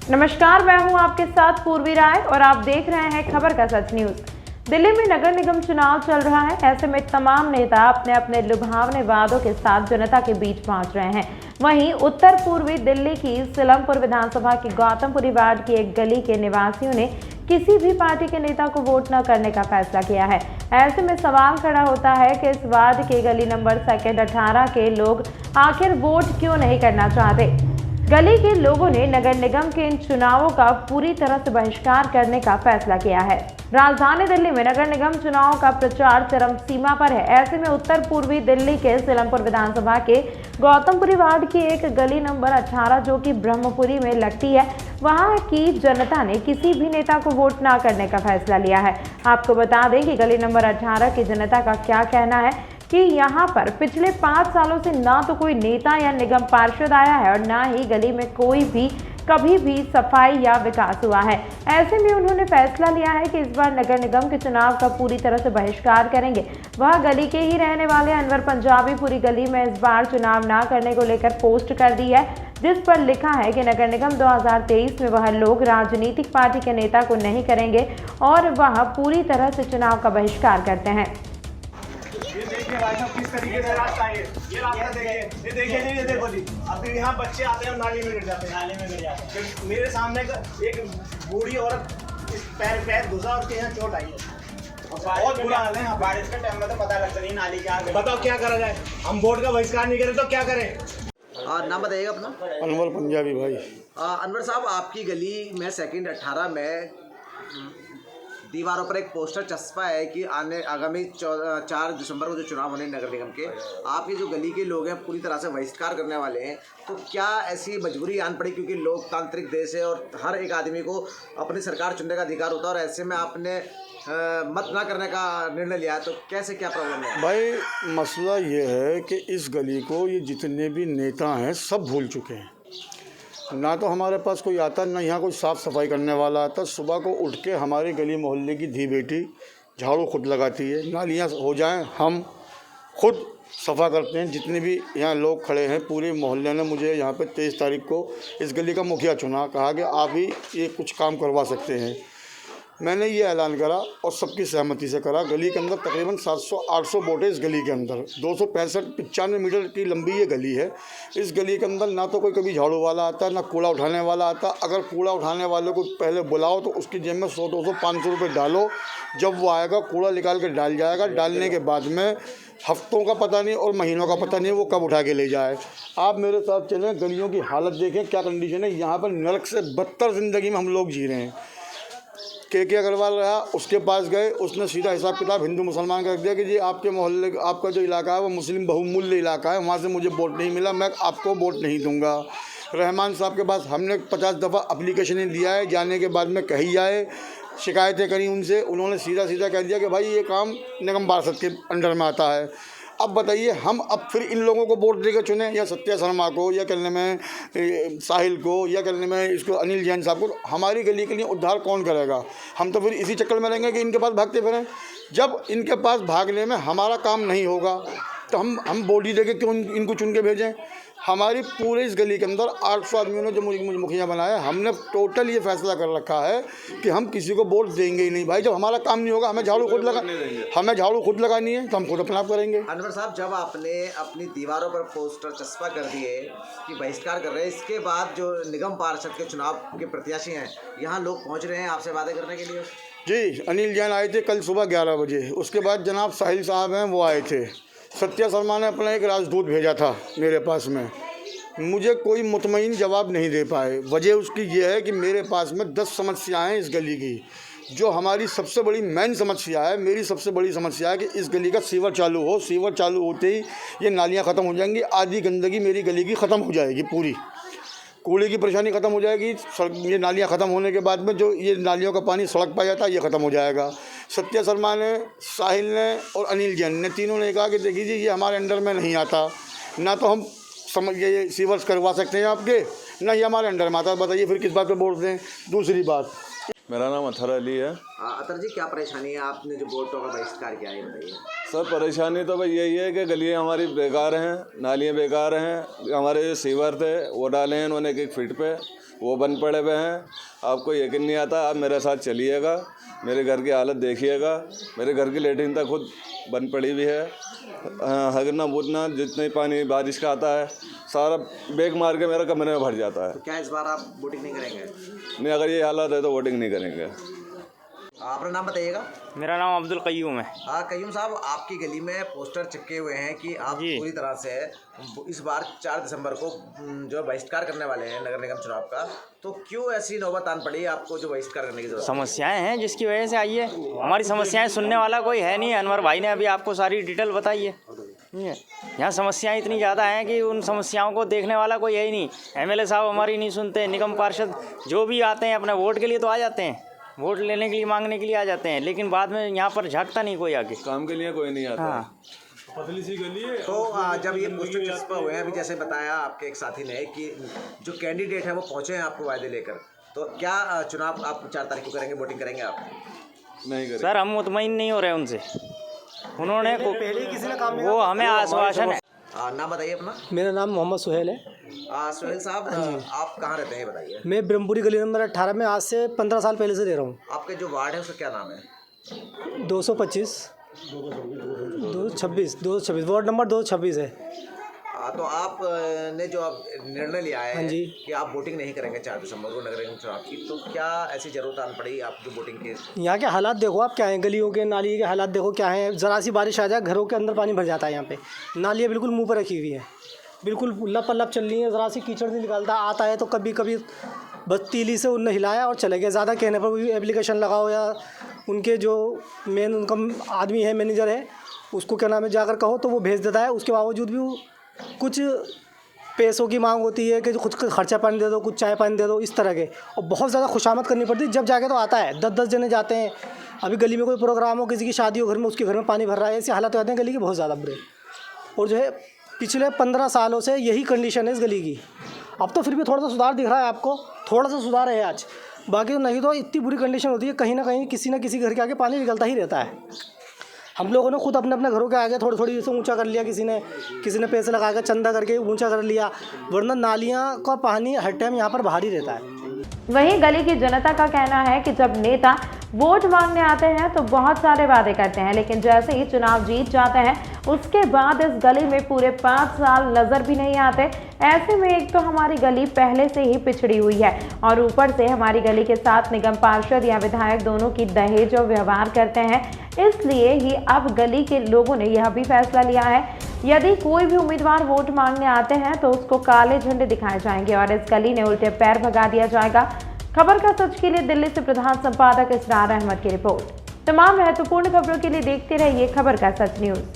नमस्कार, मैं हूं आपके साथ पूर्वी राय और आप देख रहे हैं खबर का सच न्यूज। दिल्ली में नगर निगम चुनाव चल रहा है। ऐसे में तमाम नेता अपने अपने लुभावने वादों के साथ जनता के बीच पहुंच रहे हैं। वहीं उत्तर पूर्वी दिल्ली की सिलमपुर विधानसभा की गौतमपुरी वार्ड की एक गली के निवासियों ने किसी भी पार्टी के नेता को वोट न करने का फैसला किया है। ऐसे में सवाल खड़ा होता है कि इस वार्ड के गली नंबर सेकंड 18 के लोग आखिर वोट क्यों नहीं करना चाहते। गली के लोगों ने नगर निगम के इन चुनावों का पूरी तरह से बहिष्कार करने का फैसला किया है। राजधानी दिल्ली में नगर निगम चुनाव का प्रचार चरम सीमा पर है। ऐसे में उत्तर पूर्वी दिल्ली के सिलमपुर विधानसभा के गौतमपुरी वार्ड की एक गली नंबर 18 जो कि ब्रह्मपुरी में लगती है, वहां की जनता ने किसी भी नेता को वोट न करने का फैसला लिया है। आपको बता दें कि गली नंबर 18 की जनता का क्या कहना है कि यहाँ पर पिछले 5 सालों से ना तो कोई नेता या निगम पार्षद आया है और ना ही गली में कोई भी कभी भी सफाई या विकास हुआ है। ऐसे में उन्होंने फैसला लिया है कि इस बार नगर निगम के चुनाव का पूरी तरह से बहिष्कार करेंगे। वह गली के ही रहने वाले अनवर पंजाबी पूरी गली में इस बार चुनाव ना करने को लेकर पोस्ट कर दी है, जिस पर लिखा है कि नगर निगम 2023 में वह लोग राजनीतिक पार्टी के नेता को नहीं करेंगे और वह पूरी तरह से चुनाव का बहिष्कार करते हैं। भाई साहब किस तरीके से रास्ता है ये रास्ता देखिए, ये देखिए जी, ये देखो जी। अभी यहाँ बच्चे आते हैं और नाली में गिर जाते हैं। मेरे सामने एक बूढ़ी औरत इस पैर घुसा और उसके यहाँ चोट आई है। बहुत बुरा हाल है यहाँ। बारिश के टाइम में तो पता लगता नहीं नाली क्या है। बताओ क्या करा जाए। हम वोट का बहिष्कार नहीं करें तो क्या करें। नाम बताइएगा अपना। अनवर पंजाबी भाई। अनवर साहब, आपकी गली में सेकंड 18 में दीवारों पर एक पोस्टर चस्पा है कि आगामी 4 दिसंबर को जो चुनाव होने नगर निगम के, आपकी जो गली के लोग हैं पूरी तरह से बहिष्कार करने वाले हैं, तो क्या ऐसी मजबूरी आन पड़ी क्योंकि लोकतांत्रिक देश है और हर एक आदमी को अपनी सरकार चुनने का अधिकार होता है और ऐसे में आपने मत ना करने का निर्णय लिया है, तो कैसे क्या प्रॉब्लम है? भाई मसला ये है कि इस गली को ये जितने भी नेता हैं सब भूल चुके हैं। ना तो हमारे पास कोई आता, ना यहाँ कोई साफ़ सफाई करने वाला आता। सुबह को उठ के हमारी गली मोहल्ले की धी बेटी झाड़ू खुद लगाती है। नालियाँ हो जाएं हम खुद सफ़ा करते हैं। जितने भी यहाँ लोग खड़े हैं पूरे मोहल्ले ने मुझे यहाँ पे 23 तारीख को इस गली का मुखिया चुना, कहा कि आप ही ये कुछ काम करवा सकते हैं। मैंने ये ऐलान करा और सबकी सहमति से करा। गली के अंदर तकरीबन 700-800 वोट है। इस गली के अंदर 265-95 मीटर की लंबी ये गली है। इस गली के अंदर ना तो कोई कभी झाड़ू वाला आता, ना कूड़ा उठाने वाला आता। अगर कूड़ा उठाने वाले को पहले बुलाओ तो उसकी जेब में 100, 200, 500 रुपये डालो। जब वो आएगा कूड़ा निकाल के डाल जाएगा। डालने के बाद में हफ्तों का पता नहीं और महीनों का पता नहीं वो कब उठा के ले जाए। आप मेरे साथ चलें, गलियों की हालत देखें क्या कंडीशन है। यहाँ पर नरक से बदतर ज़िंदगी में हम लोग जी रहे हैं। के अग्रवाल रहा, उसके पास गए, उसने सीधा हिसाब किताब हिंदू मुसलमान का रख दिया कि जी आपके मोहल्ले आपका जो इलाका है वो मुस्लिम बहुमूल्य इलाका है, वहाँ से मुझे वोट नहीं मिला, मैं आपको वोट नहीं दूंगा। रहमान साहब के पास हमने 50 दफ़ा अप्लीकेशनें दिया है, जाने के बाद में कही जाए, शिकायतें करी उनसे, उन्होंने सीधा कह दिया कि भाई ये काम निगम पार्षद के अंडर में आता है। अब बताइए हम अब फिर इन लोगों को वोट देकर चुने, या सत्या शर्मा को, या करने में साहिल को, या करने में इसको अनिल जैन साहब को। हमारी गली के लिए उद्धार कौन करेगा? हम तो फिर इसी चक्कर में रहेंगे कि इनके पास भागते फिरें। जब इनके पास भागने में हमारा काम नहीं होगा तो हम बॉडी देके क्यों इनको चुन के भेजें? हमारी पूरे इस गली के अंदर 800 आदमियों ने जो मुझे मुखिया बनाया, हमने टोटल ये फैसला कर रखा है कि हम किसी को वोट देंगे ही नहीं। भाई जब हमारा काम नहीं होगा, हमें झाड़ू खुद लगानी है तो हम खुद अपना आप करेंगे। अनवर साहब, जब आपने अपनी दीवारों पर पोस्टर चस्पा कर दिए कि बहिष्कार कर रहे हैं, इसके बाद जो निगम पार्षद के चुनाव के प्रत्याशी हैं यहाँ लोग पहुँच रहे हैं आपसे वादे करने के लिए? जी, अनिल जैन आए थे कल सुबह 11 बजे। उसके बाद जनाब साहिल साहब हैं वो आए थे। सत्या शर्मा ने अपना एक राजदूत भेजा था मेरे पास में। मुझे कोई मुतमईन जवाब नहीं दे पाए। वजह उसकी ये है कि मेरे पास में 10 समस्याएं हैं इस गली की। जो हमारी सबसे बड़ी मेन समस्या है, मेरी सबसे बड़ी समस्या है कि इस गली का सीवर चालू हो। सीवर चालू होते ही ये नालियाँ ख़त्म हो जाएंगी। आधी गंदगी मेरी गली की ख़त्म हो जाएगी, पूरी कूड़े की परेशानी ख़त्म हो जाएगी। ये नालियाँ ख़त्म होने के बाद में जो ये नालियों का पानी सड़क पर जाता है ये ख़त्म हो जाएगा। सत्या शर्मा ने, साहिल ने और अनिल जैन ने, तीनों ने कहा कि देखिए जी ये हमारे अंडर में नहीं आता, ना तो हम ये सीवर्स करवा सकते हैं आपके, ना ही हमारे अंडर में आता। बताइए फिर किस बात पे वोट दें? दूसरी बात, मेरा नाम अथर अली है। अतर जी, क्या परेशानी है? आपने जो वोटों का बहिष्कार किया है बताइए। सर परेशानी तो भाई यही है कि गलियाँ हमारी बेकार हैं, नालियाँ बेकार हैं। हमारे जो सीवर थे वो डाले हैं इन्होंने 1 फीट पे, वो बंद पड़े हुए हैं। आपको यकीन नहीं आता, आप मेरे साथ चलिएगा, मेरे घर की हालत देखिएगा। मेरे घर की लेटरिन तक खुद बंद पड़ी हुई है। हगना बुतना जितने पानी बारिश का आता है सारा बेग मार के मेरा कमरे में भर जाता है। तो क्या इस बार आप वोटिंग नहीं करेंगे? नहीं, अगर ये हालत है तो वोटिंग नहीं करेंगे। अपना नाम बताइएगा। मेरा नाम अब्दुल कय्यूम है। हाँ कय्यूम साहब, आपकी गली में पोस्टर चिपके हुए हैं कि आप जी। पूरी तरह से इस बार 4 दिसंबर को जो बहिष्कार करने वाले हैं नगर निगम चुनाव का, तो क्यों ऐसी नौबत आन पड़ी आपको जो बहिष्कार करने की जरूरत? समस्याएं हैं जिसकी वजह से आई है। हमारी समस्याएं सुनने वाला कोई है नहीं। अनवर भाई ने अभी आपको सारी डिटेल बताई है। यहाँ समस्याएं इतनी ज़्यादा हैं कि उन समस्याओं को देखने वाला कोई है ही नहीं। एमएलए साहब हमारी नहीं सुनते। निगम पार्षद जो भी आते हैं अपने वोट के लिए तो आ जाते हैं, वोट लेने के लिए मांगने के लिए आ जाते हैं, लेकिन बाद में यहाँ पर झांकता नहीं कोई आगे। काम के लिए कोई नहीं आता। हाँ, पतली सी गली है। तो जब ये पोस्टर चिपका हुए हैं, अभी जैसे बताया आपके एक साथी ने कि जो कैंडिडेट है वो पहुंचे हैं आपको वायदे लेकर, तो क्या चुनाव आप 4 तारीख को करेंगे, वोटिंग करेंगे आप? नहीं करें सर हम मुतमईन नहीं हो रहे उनसे। उन्होंने वो हमें आश्वासन है। नाम बताइए अपना। मेरा नाम मोहम्मद सुहेल है। सुहेल साहब, आप कहाँ रहते हैं बताइए? मैं ब्रह्मपुरी गली नंबर 18 में आज से 15 साल पहले से रह रहा हूँ। आपके जो वार्ड है उसका क्या नाम है? 225 226 वार्ड नंबर 226 है। तो आप ने जो अब निर्णय लिया है हाँ जी। कि आप वोटिंग नहीं करेंगे 4 दिसंबर को नगर निगम चुनाव की, तो क्या ऐसी जरूरत आन पड़ी आप जो वोटिंग के? यहाँ के हालात देखो आप क्या हैं, गलियों के नाली के हालात देखो क्या हैं। ज़रा सी बारिश आ जाए घरों के अंदर पानी भर जाता है। यहाँ पे नालियाँ बिल्कुल मुंह पर रखी हुई हैं, बिल्कुल लप लप चल रही हैं। ज़रा सी कीचड़ नहीं निकलता। आता है तो कभी कभी बस तीली से उन्हें हिलाया और चले गए। ज़्यादा कहने पर भी एप्लीकेशन लगाओ या उनके जो मेन उनका आदमी है, मैनेजर है, उसको क्या नाम है जाकर कहो तो वो भेज देता है। उसके बावजूद भी वो कुछ पैसों की मांग होती है कि जो खुद का खर्चा पानी दे दो, कुछ चाय पानी दे दो, इस तरह के। और बहुत ज़्यादा खुशामद करनी पड़ती है। जब जाके तो आता है 10-10 जने जाते हैं। अभी गली में कोई प्रोग्राम हो, किसी की शादी हो घर में, उसके घर में पानी भर रहा है। ऐसी हालत हो जाते हैं गली की बहुत ज़्यादा बुरे। और जो है पिछले 15 सालों से यही कंडीशन है इस गली की। अब तो फिर भी थोड़ा सा सुधार दिख रहा है आपको, थोड़ा सा सुधार है आज। बाकी तो नहीं तो इतनी बुरी कंडीशन होती है, कहीं ना कहीं किसी न किसी घर के आगे पानी निकलता ही रहता है। हम लोगों ने खुद अपने अपने घरों के आगे थोड़ी थोड़ी से ऊंचा कर लिया। किसी ने पैसे लगा कर चंदा करके ऊंचा कर लिया, वरना नालियाँ का पानी हर टाइम यहाँ पर बाहर ही रहता है। वहीं गली की जनता का कहना है कि जब नेता वोट मांगने आते हैं तो बहुत सारे वादे करते हैं, लेकिन जैसे ही चुनाव जीत जाते हैं उसके बाद इस गली में पूरे 5 साल नजर भी नहीं आते। ऐसे में एक तो हमारी गली पहले से ही पिछड़ी हुई है और ऊपर से हमारी गली के साथ निगम पार्षद या विधायक दोनों की दहेज और व्यवहार करते हैं। इसलिए ही अब गली के लोगों ने यह भी फैसला लिया है, यदि कोई भी उम्मीदवार वोट मांगने आते हैं तो उसको काले झंडे दिखाए जाएंगे और इस गली ने उल्टे पैर भगा दिया जाएगा। खबर का सच के लिए दिल्ली से प्रधान संपादक इसरार अहमद की रिपोर्ट। तमाम महत्वपूर्ण खबरों के लिए देखते रहिए खबर का सच न्यूज़।